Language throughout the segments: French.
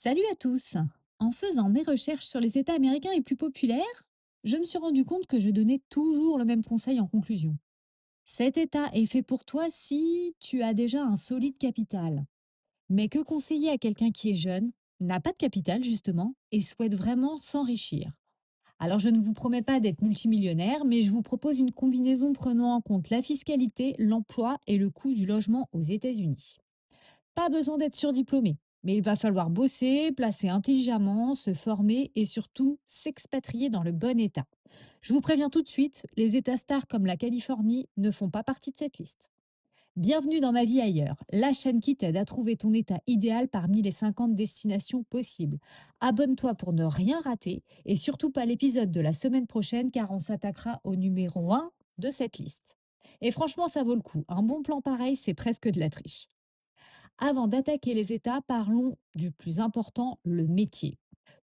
Salut à tous. En faisant mes recherches sur les États américains les plus populaires, je me suis rendu compte que je donnais toujours le même conseil en conclusion. Cet État est fait pour toi si tu as déjà un solide capital. Mais que conseiller à quelqu'un qui est jeune, n'a pas de capital justement, et souhaite vraiment s'enrichir? Alors je ne vous promets pas d'être multimillionnaire, mais je vous propose une combinaison prenant en compte la fiscalité, l'emploi et le coût du logement aux États-Unis. Pas besoin d'être surdiplômé, mais il va falloir bosser, placer intelligemment, se former et surtout s'expatrier dans le bon état. Je vous préviens tout de suite, les États stars comme la Californie ne font pas partie de cette liste. Bienvenue dans Ma vie ailleurs, la chaîne qui t'aide à trouver ton état idéal parmi les 50 destinations possibles. Abonne-toi pour ne rien rater et surtout pas l'épisode de la semaine prochaine car on s'attaquera au numéro 1 de cette liste. Et franchement, ça vaut le coup. Un bon plan pareil, c'est presque de la triche. Avant d'attaquer les États, parlons du plus important, le métier.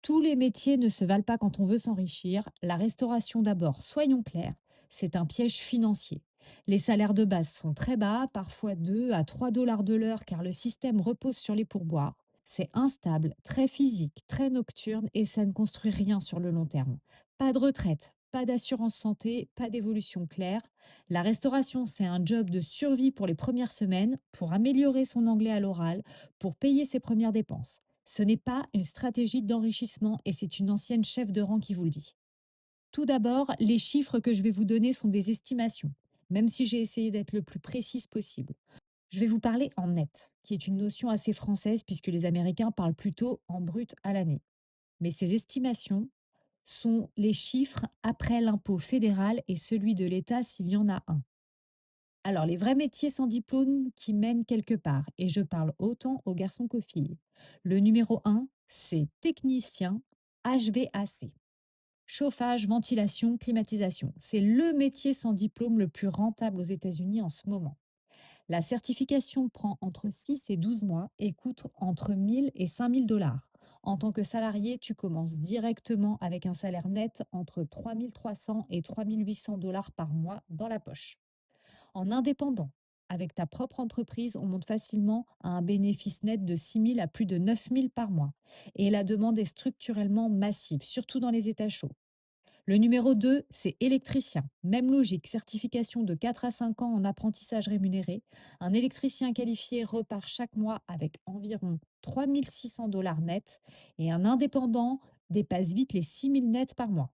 Tous les métiers ne se valent pas quand on veut s'enrichir. La restauration d'abord, soyons clairs, c'est un piège financier. Les salaires de base sont très bas, parfois 2 à 3 dollars de l'heure car le système repose sur les pourboires. C'est instable, très physique, très nocturne et ça ne construit rien sur le long terme. Pas de retraite, pas d'assurance santé, pas d'évolution claire. La restauration, c'est un job de survie pour les premières semaines, pour améliorer son anglais à l'oral, pour payer ses premières dépenses. Ce n'est pas une stratégie d'enrichissement et c'est une ancienne chef de rang qui vous le dit. Tout d'abord, les chiffres que je vais vous donner sont des estimations, même si j'ai essayé d'être le plus précise possible. Je vais vous parler en net, qui est une notion assez française puisque les Américains parlent plutôt en brut à l'année. Mais ces estimations sont les chiffres après l'impôt fédéral et celui de l'État s'il y en a un. Alors, les vrais métiers sans diplôme qui mènent quelque part, et je parle autant aux garçons qu'aux filles. Le numéro un, c'est technicien HVAC. Chauffage, ventilation, climatisation. C'est le métier sans diplôme le plus rentable aux États-Unis en ce moment. La certification prend entre 6 et 12 mois et coûte entre 1000 et 5000 dollars. En tant que salarié, tu commences directement avec un salaire net entre 3300 et 3800 dollars par mois dans la poche. En indépendant, avec ta propre entreprise, on monte facilement à un bénéfice net de 6 000 à plus de 9 000 par mois. Et la demande est structurellement massive, surtout dans les États chauds. Le numéro 2, c'est électricien. Même logique, certification de 4 à 5 ans en apprentissage rémunéré. Un électricien qualifié repart chaque mois avec environ 3 600 dollars net et un indépendant dépasse vite les 6 000 nets par mois.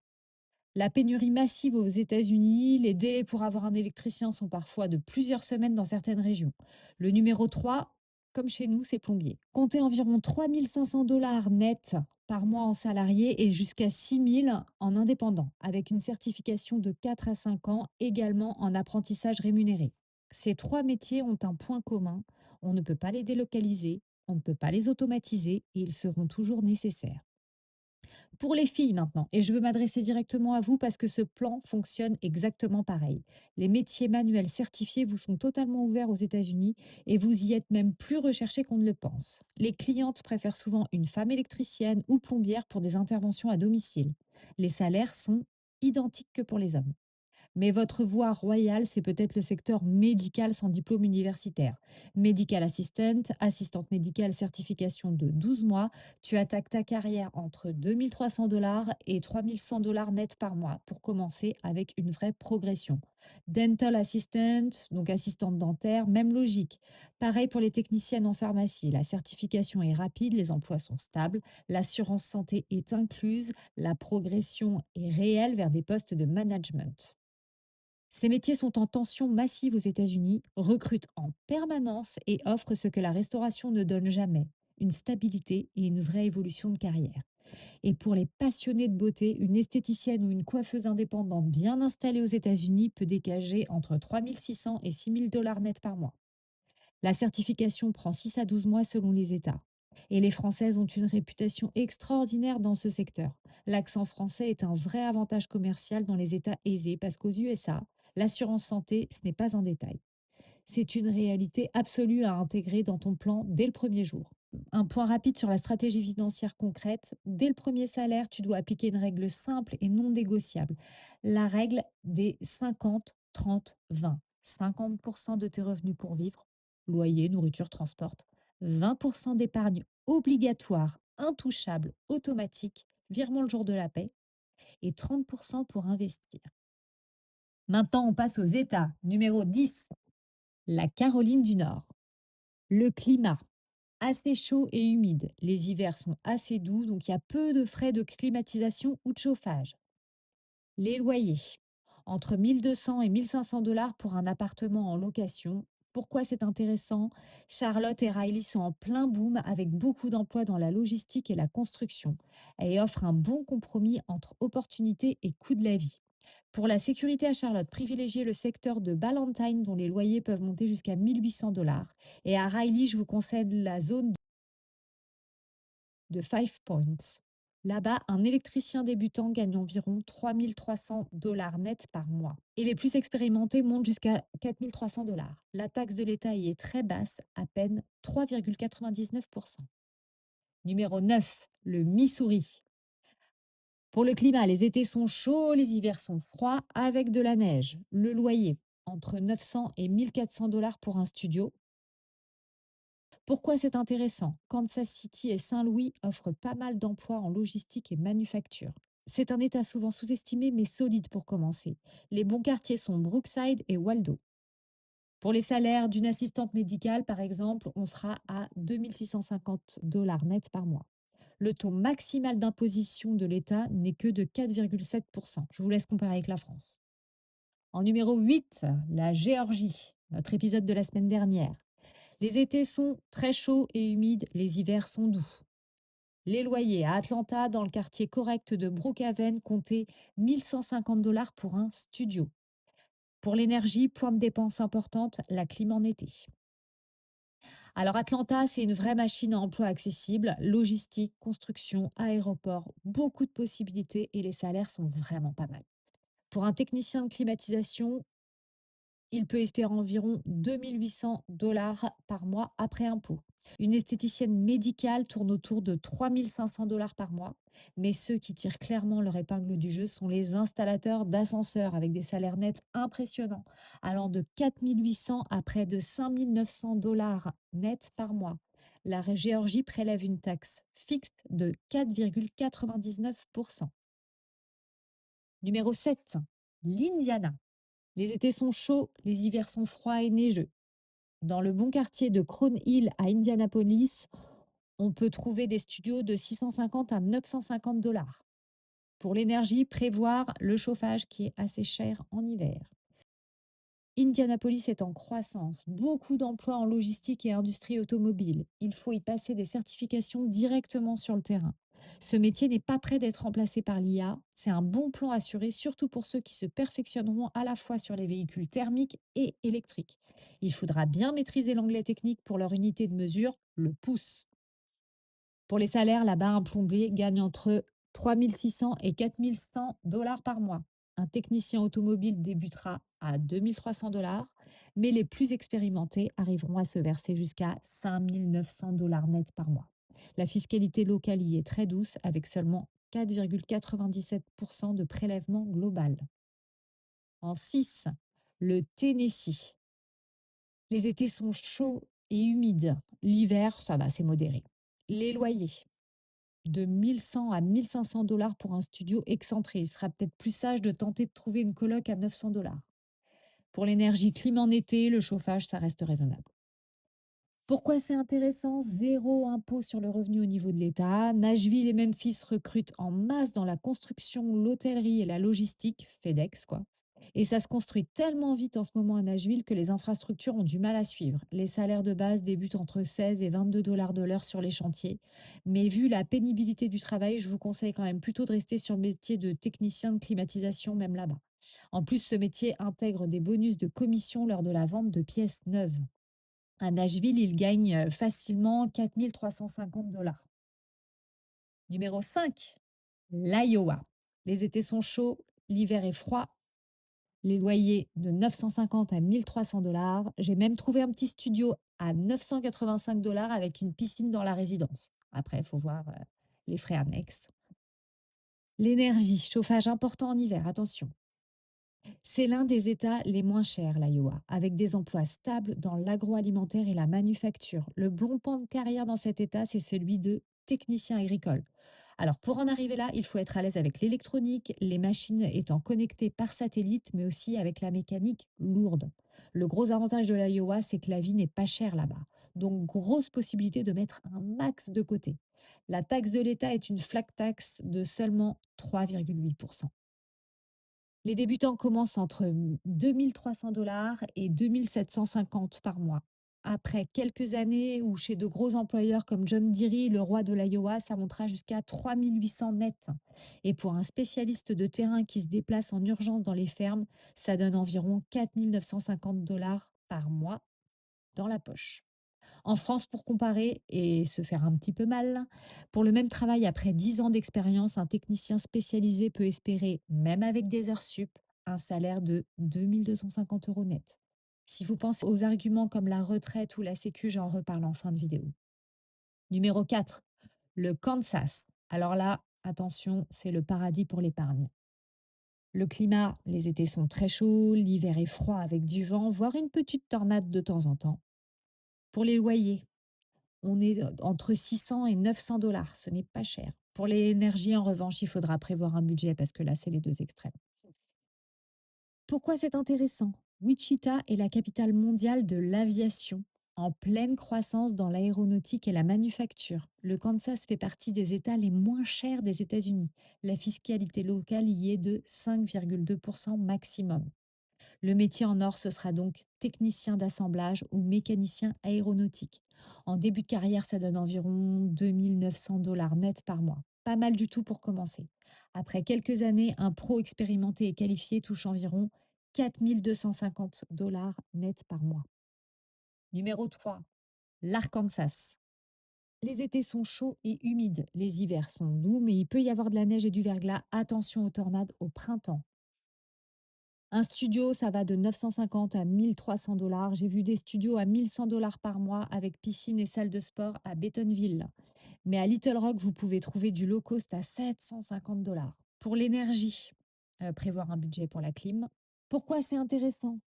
La pénurie massive aux États-Unis, les délais pour avoir un électricien sont parfois de plusieurs semaines dans certaines régions. Le numéro 3, comme chez nous, c'est plombier. Comptez environ 3 500 dollars net par mois en salarié et jusqu'à 6 000 en indépendant, avec une certification de 4 à 5 ans également en apprentissage rémunéré. Ces trois métiers ont un point commun, on ne peut pas les délocaliser, on ne peut pas les automatiser et ils seront toujours nécessaires. Pour les filles maintenant, et je veux m'adresser directement à vous parce que ce plan fonctionne exactement pareil. Les métiers manuels certifiés vous sont totalement ouverts aux États-Unis et vous y êtes même plus recherché qu'on ne le pense. Les clientes préfèrent souvent une femme électricienne ou plombière pour des interventions à domicile. Les salaires sont identiques que pour les hommes. Mais votre voie royale, c'est peut-être le secteur médical sans diplôme universitaire. Medical assistant, assistante médicale, certification de 12 mois. Tu attaques ta carrière entre 2300 dollars et 3100 dollars net par mois pour commencer avec une vraie progression. Dental assistant, donc assistante dentaire, même logique. Pareil pour les techniciennes en pharmacie. La certification est rapide, les emplois sont stables, l'assurance santé est incluse, la progression est réelle vers des postes de management. Ces métiers sont en tension massive aux États-Unis, recrutent en permanence et offrent ce que la restauration ne donne jamais, une stabilité et une vraie évolution de carrière. Et pour les passionnés de beauté, une esthéticienne ou une coiffeuse indépendante bien installée aux États-Unis peut dégager entre 3 600 et 6 000 dollars net par mois. La certification prend 6 à 12 mois selon les États. Et les Françaises ont une réputation extraordinaire dans ce secteur. L'accent français est un vrai avantage commercial dans les États aisés parce qu'aux USA, l'assurance santé, ce n'est pas un détail. C'est une réalité absolue à intégrer dans ton plan dès le premier jour. Un point rapide sur la stratégie financière concrète. Dès le premier salaire, tu dois appliquer une règle simple et non négociable. La règle des 50-30-20. 50% de tes revenus pour vivre, loyer, nourriture, transport. 20% d'épargne obligatoire intouchable, automatique, virement le jour de la paie et 30% pour investir. Maintenant, on passe aux États. Numéro 10, la Caroline du Nord. Le climat, assez chaud et humide. Les hivers sont assez doux, donc il y a peu de frais de climatisation ou de chauffage. Les loyers, entre 1200 et 1500 $ pour un appartement en location. Pourquoi c'est intéressant? Charlotte et Riley sont en plein boom avec beaucoup d'emplois dans la logistique et la construction et offrent un bon compromis entre opportunités et coût de la vie. Pour la sécurité à Charlotte, privilégiez le secteur de Ballantine dont les loyers peuvent monter jusqu'à 1800 $. Et à Riley, je vous conseille la zone de Five Points. Là-bas, un électricien débutant gagne environ 3300 $ net par mois. Et les plus expérimentés montent jusqu'à 4300 $. La taxe de l'État y est très basse, à peine 3,99%. Numéro 9, le Missouri. Pour le climat, les étés sont chauds, les hivers sont froids avec de la neige. Le loyer, entre 900 et 1400 $ pour un studio. Pourquoi c'est intéressant? Kansas City et Saint-Louis offrent pas mal d'emplois en logistique et manufacture. C'est un état souvent sous-estimé mais solide pour commencer. Les bons quartiers sont Brookside et Waldo. Pour les salaires d'une assistante médicale, par exemple, on sera à 2650 $ net par mois. Le taux maximal d'imposition de l'État n'est que de 4,7%. Je vous laisse comparer avec la France. En numéro 8, la Géorgie, notre épisode de la semaine dernière. Les étés sont très chauds et humides, les hivers sont doux. Les loyers à Atlanta, dans le quartier correct de Brookhaven, comptaient 1150 $ pour un studio. Pour l'énergie, point de dépense importante, la clim en été. Alors Atlanta, c'est une vraie machine à emploi accessible, logistique, construction, aéroport, beaucoup de possibilités et les salaires sont vraiment pas mal. Pour un technicien de climatisation, il peut espérer environ 2800 $ par mois après impôt. Une esthéticienne médicale tourne autour de 3500 $ par mois. Mais ceux qui tirent clairement leur épingle du jeu sont les installateurs d'ascenseurs avec des salaires nets impressionnants, allant de 4800 à près de 5900 $ net par mois. La Géorgie prélève une taxe fixe de 4,99%. Numéro 7, l'Indiana. Les étés sont chauds, les hivers sont froids et neigeux. Dans le bon quartier de Crown Hill à Indianapolis, on peut trouver des studios de 650 à 950 $. Pour l'énergie, prévoir le chauffage qui est assez cher en hiver. Indianapolis est en croissance, beaucoup d'emplois en logistique et industrie automobile. Il faut y passer des certifications directement sur le terrain. Ce métier n'est pas prêt d'être remplacé par l'IA. C'est un bon plan assuré, surtout pour ceux qui se perfectionneront à la fois sur les véhicules thermiques et électriques. Il faudra bien maîtriser l'anglais technique pour leur unité de mesure, le pouce. Pour les salaires, là-bas, un plombier gagne entre 3600 et 4100 $ par mois. Un technicien automobile débutera à 2300 $, mais les plus expérimentés arriveront à se verser jusqu'à 5900 $ net par mois. La fiscalité locale y est très douce, avec seulement 4,97% de prélèvement global. En 6, le Tennessee. Les étés sont chauds et humides. L'hiver, ça va, c'est modéré. Les loyers, de 1100 à 1500 $ pour un studio excentré. Il sera peut-être plus sage de tenter de trouver une coloc à 900 $. Pour l'énergie clim en été, le chauffage, ça reste raisonnable. Pourquoi c'est intéressant? Zéro impôt sur le revenu au niveau de l'État. Nashville et Memphis recrutent en masse dans la construction, l'hôtellerie et la logistique, FedEx quoi. Et ça se construit tellement vite en ce moment à Nashville que les infrastructures ont du mal à suivre. Les salaires de base débutent entre 16 et 22 $ de l'heure sur les chantiers. Mais vu la pénibilité du travail, je vous conseille quand même plutôt de rester sur le métier de technicien de climatisation, même là-bas. En plus, ce métier intègre des bonus de commission lors de la vente de pièces neuves. À Nashville, il gagne facilement 4350 $. Numéro 5, l'Iowa. Les étés sont chauds, l'hiver est froid, les loyers de 950 à 1300 $. J'ai même trouvé un petit studio à 985 $ avec une piscine dans la résidence. Après, il faut voir les frais annexes. L'énergie, chauffage important en hiver, attention. C'est l'un des États les moins chers, l'Iowa, avec des emplois stables dans l'agroalimentaire et la manufacture. Le bon plan de carrière dans cet État, c'est celui de technicien agricole. Alors, pour en arriver là, il faut être à l'aise avec l'électronique, les machines étant connectées par satellite, mais aussi avec la mécanique lourde. Le gros avantage de l'Iowa, c'est que la vie n'est pas chère là-bas. Donc, grosse possibilité de mettre un max de côté. La taxe de l'État est une flat tax de seulement 3,8%. Les débutants commencent entre 2 300 $ et 2 750 par mois. Après quelques années ou chez de gros employeurs comme John Deere, le roi de l'Iowa, ça montera jusqu'à 3 800 net. Et pour un spécialiste de terrain qui se déplace en urgence dans les fermes, ça donne environ 4 950 $ par mois dans la poche. En France, pour comparer et se faire un petit peu mal, pour le même travail, après 10 ans d'expérience, un technicien spécialisé peut espérer, même avec des heures sup, un salaire de 2 250 € net. Si vous pensez aux arguments comme la retraite ou la sécu, j'en reparle en fin de vidéo. Numéro 4, le Kansas. Alors là, attention, c'est le paradis pour l'épargne. Le climat, les étés sont très chauds, l'hiver est froid avec du vent, voire une petite tornade de temps en temps. Pour les loyers, on est entre 600 et 900 $. Ce n'est pas cher. Pour l'énergie, en revanche, il faudra prévoir un budget parce que là, c'est les deux extrêmes. Pourquoi c'est intéressant? Wichita est la capitale mondiale de l'aviation, en pleine croissance dans l'aéronautique et la manufacture. Le Kansas fait partie des États les moins chers des États-Unis. La fiscalité locale y est de 5,2% maximum. Le métier en or, ce sera donc technicien d'assemblage ou mécanicien aéronautique. En début de carrière, ça donne environ 2 900 $ net par mois. Pas mal du tout pour commencer. Après quelques années, un pro expérimenté et qualifié touche environ 4 250 $ net par mois. Numéro 3, l'Arkansas. Les étés sont chauds et humides. Les hivers sont doux, mais il peut y avoir de la neige et du verglas. Attention aux tornades au printemps. Un studio, ça va de 950 à 1 300 $. J'ai vu des studios à 1 100 $ par mois avec piscine et salle de sport à Bentonville. Mais à Little Rock, vous pouvez trouver du low cost à 750 $. Pour l'énergie, prévoir un budget pour la clim. Pourquoi c'est intéressant?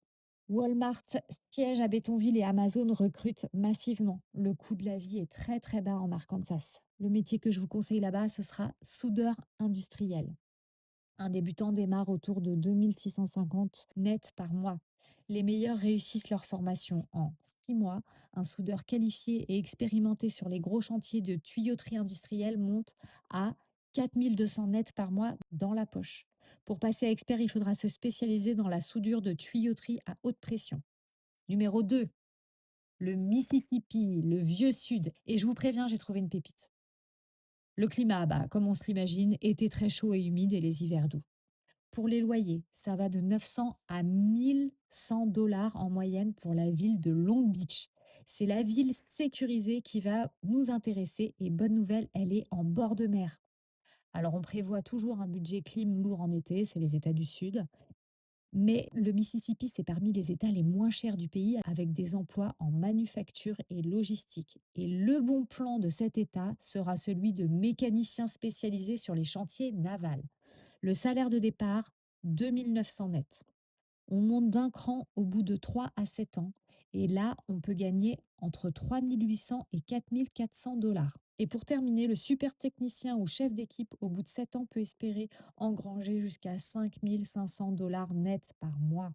Walmart siège à Bentonville et Amazon recrute massivement. Le coût de la vie est très très bas en Arkansas. Le métier que je vous conseille là-bas, ce sera soudeur industriel. Un débutant démarre autour de 2 650 net par mois. Les meilleurs réussissent leur formation en 6 mois. Un soudeur qualifié et expérimenté sur les gros chantiers de tuyauterie industrielle monte à 4 200 net par mois dans la poche. Pour passer à expert, il faudra se spécialiser dans la soudure de tuyauterie à haute pression. Numéro 2, le Mississippi, le vieux sud. Et je vous préviens, j'ai trouvé une pépite. Le climat, bah, comme on se l'imagine, été très chaud et humide et les hivers doux. Pour les loyers, ça va de 900 à 1 100 $ en moyenne pour la ville de Long Beach. C'est la ville sécurisée qui va nous intéresser et bonne nouvelle, elle est en bord de mer. Alors on prévoit toujours un budget clim lourd en été, c'est les États du Sud, mais le Mississippi, c'est parmi les États les moins chers du pays avec des emplois en manufacture et logistique. Et le bon plan de cet État sera celui de mécanicien spécialisé sur les chantiers navals. Le salaire de départ, 2 900 net. On monte d'un cran au bout de 3 à 7 ans. Et là, on peut gagner entre 3 800 et 4 400 $. Et pour terminer, le super technicien ou chef d'équipe au bout de 7 ans peut espérer engranger jusqu'à 5 500 $ net par mois.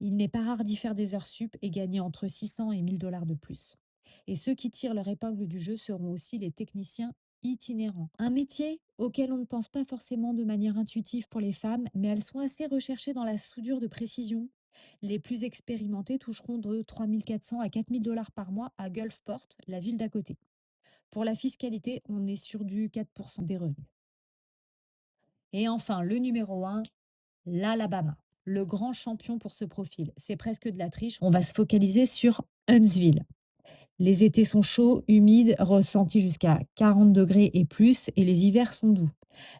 Il n'est pas rare d'y faire des heures sup et gagner entre 600 et 1 000 $ de plus. Et ceux qui tirent leur épingle du jeu seront aussi les techniciens itinérants. Un métier auquel on ne pense pas forcément de manière intuitive pour les femmes, mais elles sont assez recherchées dans la soudure de précision. Les plus expérimentés toucheront de 3 400 à 4 000 $ par mois à Gulfport, la ville d'à côté. Pour la fiscalité, on est sur du 4% des revenus. Et enfin, le numéro un, l'Alabama, le grand champion pour ce profil. C'est presque de la triche. On va se focaliser sur Huntsville. Les étés sont chauds, humides, ressentis jusqu'à 40 degrés et plus, et les hivers sont doux.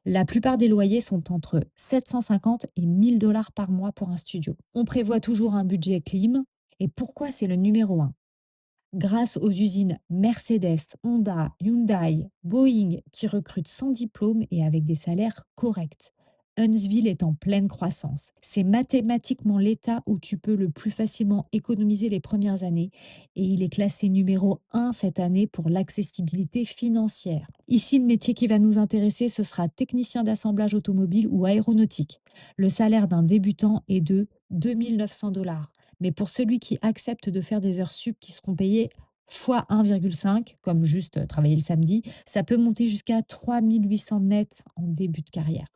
La plupart des loyers sont entre 750 et 1 000 $ par mois pour un studio. On prévoit toujours un budget clim. Et pourquoi c'est le numéro un? Grâce aux usines Mercedes, Honda, Hyundai, Boeing qui recrutent sans diplôme et avec des salaires corrects. Huntsville est en pleine croissance. C'est mathématiquement l'État où tu peux le plus facilement économiser les premières années et il est classé numéro 1 cette année pour l'accessibilité financière. Ici, le métier qui va nous intéresser, ce sera technicien d'assemblage automobile ou aéronautique. Le salaire d'un débutant est de 2 900 $. Mais pour celui qui accepte de faire des heures sup qui seront payées fois 1,5, comme juste travailler le samedi, ça peut monter jusqu'à 3 800 net en début de carrière.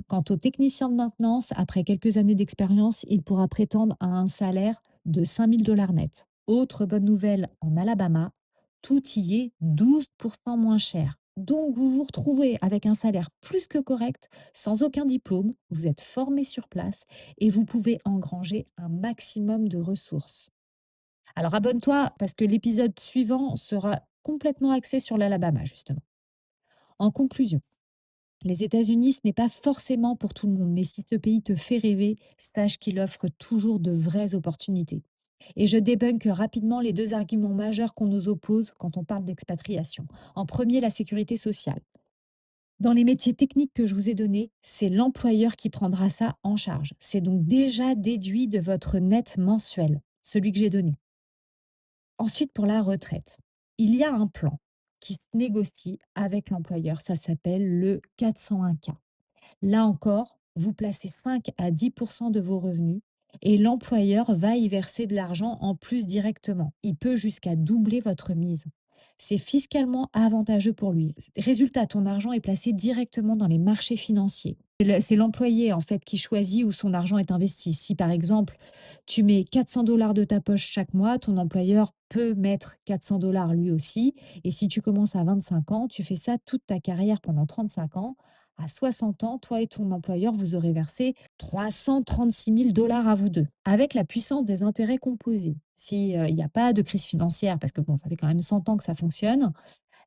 Quant au technicien de maintenance, après quelques années d'expérience, il pourra prétendre à un salaire de 5 000 $ net. Autre bonne nouvelle, en Alabama, tout y est 12% moins cher. Donc vous vous retrouvez avec un salaire plus que correct, sans aucun diplôme, vous êtes formé sur place et vous pouvez engranger un maximum de ressources. Alors abonne-toi parce que l'épisode suivant sera complètement axé sur l'Alabama, justement. En conclusion, les États-Unis, ce n'est pas forcément pour tout le monde, mais si ce pays te fait rêver, sache qu'il offre toujours de vraies opportunités. Et je débunk rapidement les deux arguments majeurs qu'on nous oppose quand on parle d'expatriation. En premier, la sécurité sociale. Dans les métiers techniques que je vous ai donnés, c'est l'employeur qui prendra ça en charge. C'est donc déjà déduit de votre net mensuel, celui que j'ai donné. Ensuite, pour la retraite, il y a un plan qui se négocie avec l'employeur. Ça s'appelle le 401K. Là encore, vous placez 5 à 10 de vos revenus et l'employeur va y verser de l'argent en plus directement. Il peut jusqu'à doubler votre mise. C'est fiscalement avantageux pour lui. Résultat, ton argent est placé directement dans les marchés financiers. C'est l'employé en fait qui choisit où son argent est investi. Si par exemple tu mets 400 $ de ta poche chaque mois, ton employeur peut mettre 400 $ lui aussi. Et si tu commences à 25 ans, tu fais ça toute ta carrière pendant 35 ans. À 60 ans, toi et ton employeur, vous aurez versé 336 000 $ à vous deux, avec la puissance des intérêts composés. S'il n'y a pas de crise financière, parce que bon, ça fait quand même 100 ans que ça fonctionne,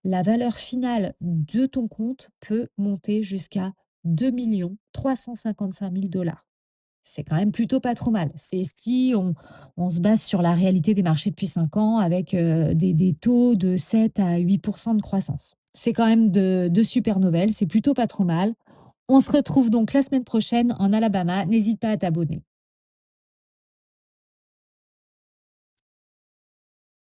la valeur finale de ton compte peut monter jusqu'à 2 355 000 $. C'est quand même plutôt pas trop mal. C'est si on se base sur la réalité des marchés depuis 5 ans avec des taux de 7 à 8% de croissance. C'est quand même de super nouvelles, c'est plutôt pas trop mal. On se retrouve donc la semaine prochaine en Alabama. N'hésite pas à t'abonner.